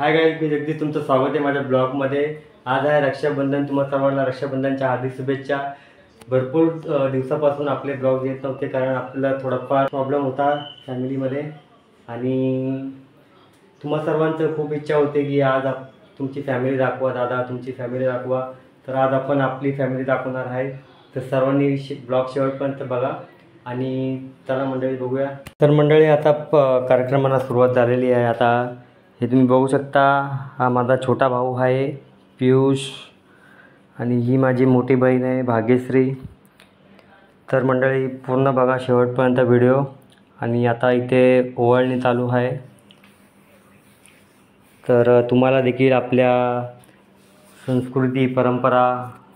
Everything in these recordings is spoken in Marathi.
हाय गाईज, मी जगदीश तुमचं स्वागत आहे माझ्या ब्लॉगमध्ये। आज आहे रक्षाबंधन। तुम्हाला सर्वांना रक्षाबंधनच्या हार्दिक शुभेच्छा। भरपूर दिवसापासून आपले ब्लॉग येत नव्हते कारण आपल्याला थोडाफार प्रॉब्लेम होता फॅमिलीमध्ये आणि तुम्हा सर्वांचं खूप इच्छा होते की आज तुमची फॅमिली दाखवा दादा, तुमची फॅमिली दाखवा। तर आज आपण आपली फॅमिली दाखवणार आहे। तर सर्वांनी ब्लॉग शेवटपर्यंत बघा आणि चला मंडळी बघूया। तर मंडळी आता कार्यक्रमाला सुरुवात झालेली आहे। आता हे तुम्ही बघू शकता, हा माझा छोटा भाऊ आहे पियुष आणि ही माझी मोठी बहीण आहे भाग्यश्री। तर मंडळी पूर्ण बघा शेवटपर्यंत व्हिडिओ। आणि आता इथे ओवाळणी चालू आहे। तर तुम्हाला देखील आपल्या संस्कृती परंपरा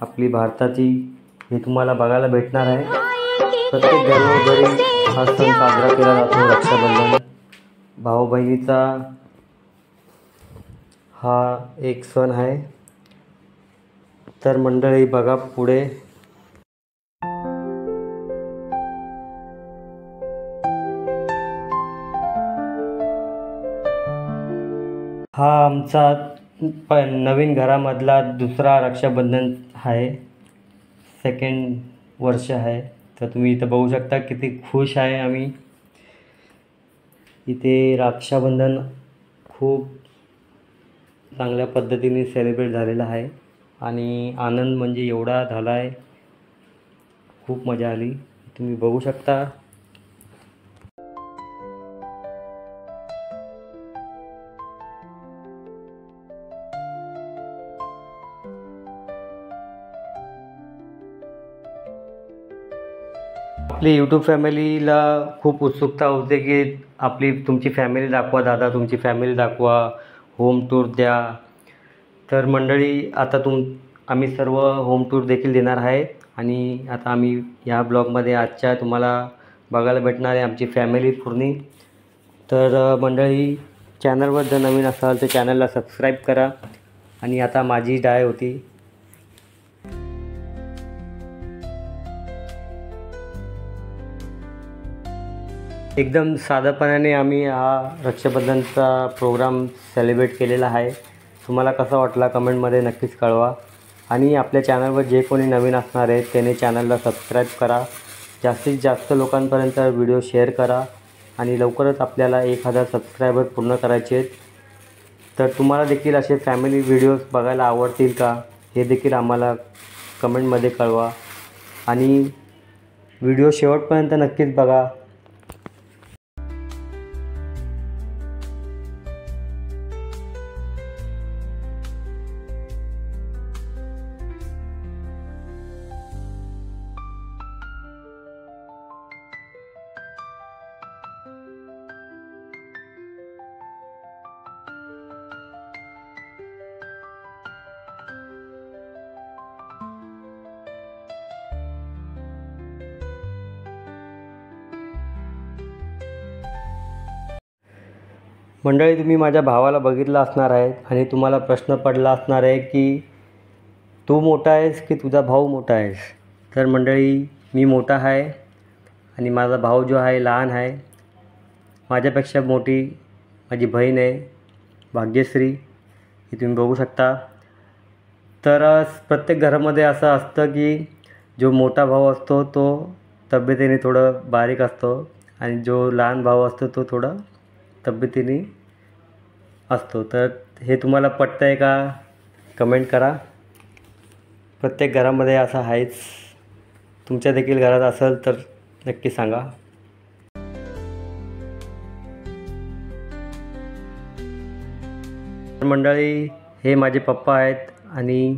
आपली भारताची हे तुम्हाला बघायला भेटणार आहे। प्रत्येक घरोघरी हा सण साजरा केला जातो रक्षाबंधन। भाऊ बहिणीचा हा एक सण आहे। तर मंडळी बघा पुढे, हा आमचा नवीन घरामधला दुसरा रक्षाबंधन आहे, सेकंड वर्ष आहे। तर तुम्ही इथं बघू शकता किती खुश आहे आम्ही। इथे रक्षाबंधन खूप चांगल्या पद्धतीने सेलिब्रेट झालेला आहे आणि आनंद म्हणजे एवढा झाला आहे, खूप मजा आली। तुम्ही बघू शकता। आपली यूट्यूब फॅमिलीला खूप उत्सुकता होते की तुमची फॅमिली दाखवा दादा, तुमची फॅमिली दाखवा, होम टूर द्या। तर मंडळी आता आम्ही सर्व होम टूर देखील देणार आहे आणि आता आम्ही ह्या ब्लॉगमध्ये आजच्या तुम्हाला बघायला भेटणार आहे आमची फॅमिली पूर्ण। तर मंडळी चॅनलवर जर नवीन असाल तर चॅनलला सबस्क्राईब करा। आणि आता माझी डाय होती। एकदम साधेपणाने आम्ही हा रक्षाबंधनचा प्रोग्राम सेलिब्रेट केलेला आहे। तुम्हाला कसा वाटला कमेंटमध्ये नक्कीच कळवा। आणि आपल्या चॅनलवर जे कोणी नवीन असणार आहे त्याने चॅनलला सबस्क्राईब करा। जास्तीत जास्त लोकांपर्यंत व्हिडिओ शेअर करा आणि लवकरच आपल्याला 1000 सबस्क्रायबर पूर्ण करायचे आहेत। तर तुम्हाला देखील असे फॅमिली व्हिडिओज बघायला आवडतील का हे देखील आम्हाला कमेंटमध्ये कळवा आणि व्हिडिओ शेवटपर्यंत नक्कीच बघा। मंडळी तुम्ही माझ्या भावाला बघितलं असणार आहे आणि तुम्हाला प्रश्न पडला असणार आहे की तू मोठा आहेस की तुझा भाऊ मोठा आहेस। तर मंडळी मी मोठा आहे आणि माझा भाऊ जो आहे लहान आहे। माझ्यापेक्षा मोठी माझी बहीण आहे भाग्यश्री, ही तुम्ही बघू शकता। तर प्रत्येक घरामध्ये असं असतं की जो मोठा भाऊ असतो तो तब्येतीने थोडं बारीक असतो आणि जो लहान भाऊ असतो तो थोडा तब्येतीने असतो। तर हे तुम्हाला पटतं आहे का कमेंट करा। प्रत्येक घरामध्ये असं आहेच, तुमच्या देखील घरात असेल तर नक्की सांगा। मंडळी हे माझे पप्पा आहेत आणि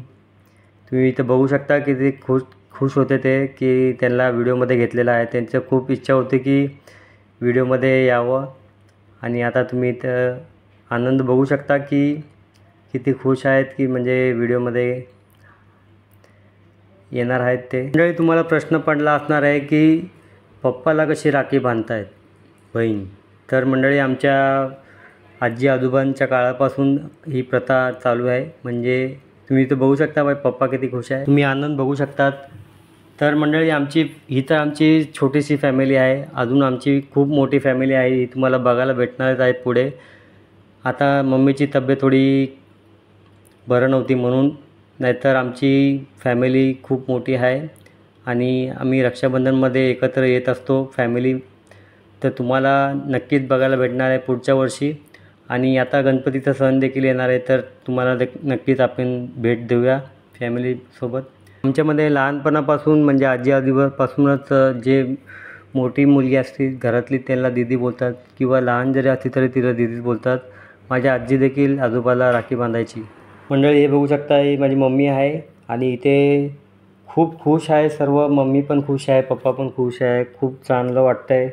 तुम्ही इथं बघू शकता की ते खुश होते ते की त्यांना व्हिडिओमध्ये घेतलेलं आहे। त्यांचं खूप इच्छा होती की व्हिडिओमध्ये यावं आणि आता तुम्ही इथं आनंद बघू शकता की किती खुश आहेत की म्हणजे व्हिडिओमध्ये येणार आहेत ते। मंडळी तुम्हाला प्रश्न पडला असणार आहे की पप्पाला कशी राखी बांधतायत बहीण। तर मंडळी आमच्या आजी आजोबांच्या काळापासून ही प्रथा चालू आहे। म्हणजे तुम्ही इथं बघू शकता पप्पा किती खुश आहे, तुम्ही आनंद बघू शकतात। तर मंडळी ही तर आमची छोटीशी फॅमिली आहे। अजून आमची खूप मोठी फॅमिली आहे, ही तुम्हाला बघायला भेटणारच आहे पुढे। आता मम्मीची तब्येत थोडी बरं नव्हती म्हणून, नाहीतर आमची फॅमिली खूप मोठी आहे आणि आम्ही रक्षाबंधनमध्ये एकत्र येत असतो फॅमिली. तर तुम्हाला नक्कीच बघायला भेटणार आहे पुढच्या वर्षी. आणि आता गणपतीचा सण देखील येणार आहे, तर तुम्हाला नक्कीच आपण भेट देऊया फॅमिलीसोबत. आमच्यामध्ये लहानपणापासून म्हणजे आजी आजोबापासूनच जे मोठी मुलगी असते घरातली त्यांना दीदी बोलतात, किंवा लहान जरी असली तरी तिला दीदीच बोलतात. माझी आजी देखील आजोबाला राखी बांधायची. मंडळी, हे बघू शकता, ही माझी मम्मी आहे आणि इथे खूप खुश आहे सर्व. मम्मी पण खुश आहे, पप्पा पण खुश आहे. खूप चांगलं वाटतं आहे.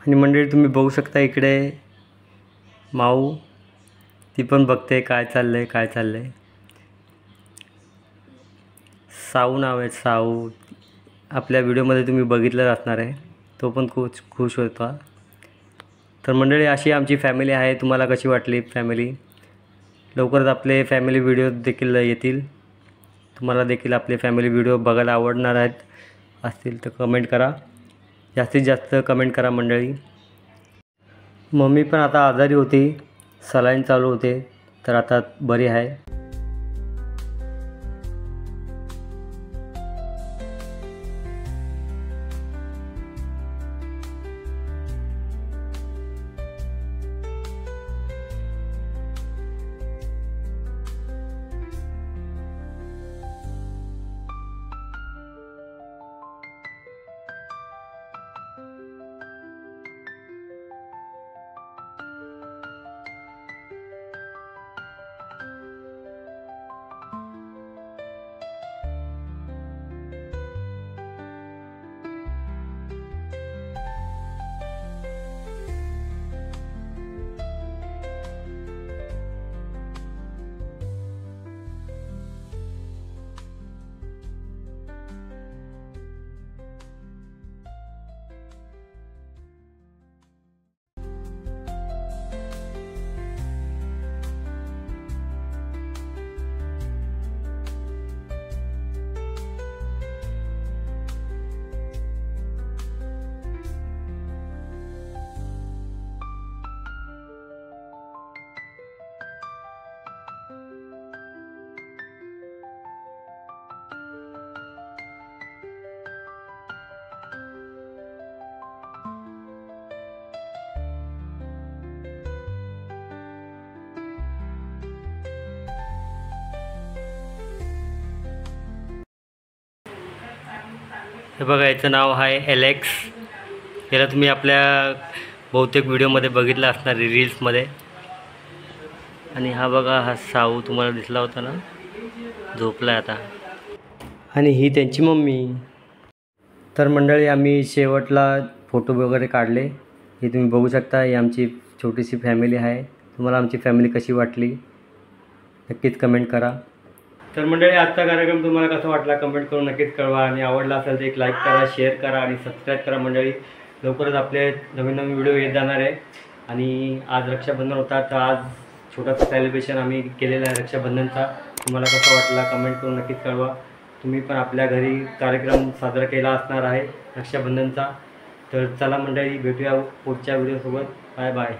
आणि मंडळी, तुम्ही बघू शकता इकडे माऊ, ती पण बघते काय चाललंय काय चाललंय. साऊ नाव आहे, साऊ. आपल्या व्हिडिओमध्ये तुम्ही बघितलं असणार आहे, तो पण खूप खुश होता. तर मंडळी, अशी आमची फॅमिली आहे. तुम्हाला कशी वाटली फॅमिली? लवकरच आपले फॅमिली व्हिडिओ देखील येतील. तुम्हाला देखील आपले फॅमिली व्हिडिओ बघायला आवडणार आहेत असतील तर कमेंट करा, जास्तीत जास्त कमेंट करा मंडळी. मम्मी पण आता आजारी होती, सलाईन चालू होते, तर आता बरी आहे. हे बघा, याचं नाव आहे एलेक्स. याला तुम्ही आपल्या बहुतेक व्हिडिओमध्ये बघितलं असणार, रील्समध्ये. आणि हा बघा, हा साऊ तुम्हाला दिसला होता ना, झोपला आहे आता. आणि ही त्यांची मम्मी. तर मंडळी, आम्ही शेवटला फोटो वगैरे काढले. हे तुम्ही बघू शकता, ही आमची छोटीशी फॅमिली आहे. तुम्हाला आमची फॅमिली कशी वाटली नक्कीच कमेंट करा. तर मंडळी, आजचा कार्यक्रम तुम्हाला कसा वाटला कमेंट करून नक्कीच कळवा. आणि आवडला असेल तर एक लाईक करा, शेअर करा आणि सबस्क्राईब करा. मंडळी, लवकरच आपले नवीन नवीन व्हिडिओ येत जाणार आहे. आणि आज रक्षाबंधन होता, तर आज छोटासा सेलिब्रेशन आम्ही केलेला आहे रक्षाबंधनचा. तुम्हाला कसा वाटला कमेंट करून नक्कीच कळवा. तुम्ही पण आपल्या घरी कार्यक्रम साजरा केला असणार आहे रक्षाबंधनचा. तर चला मंडळी, भेटूया पुढच्या व्हिडिओसोबत. Bye bye.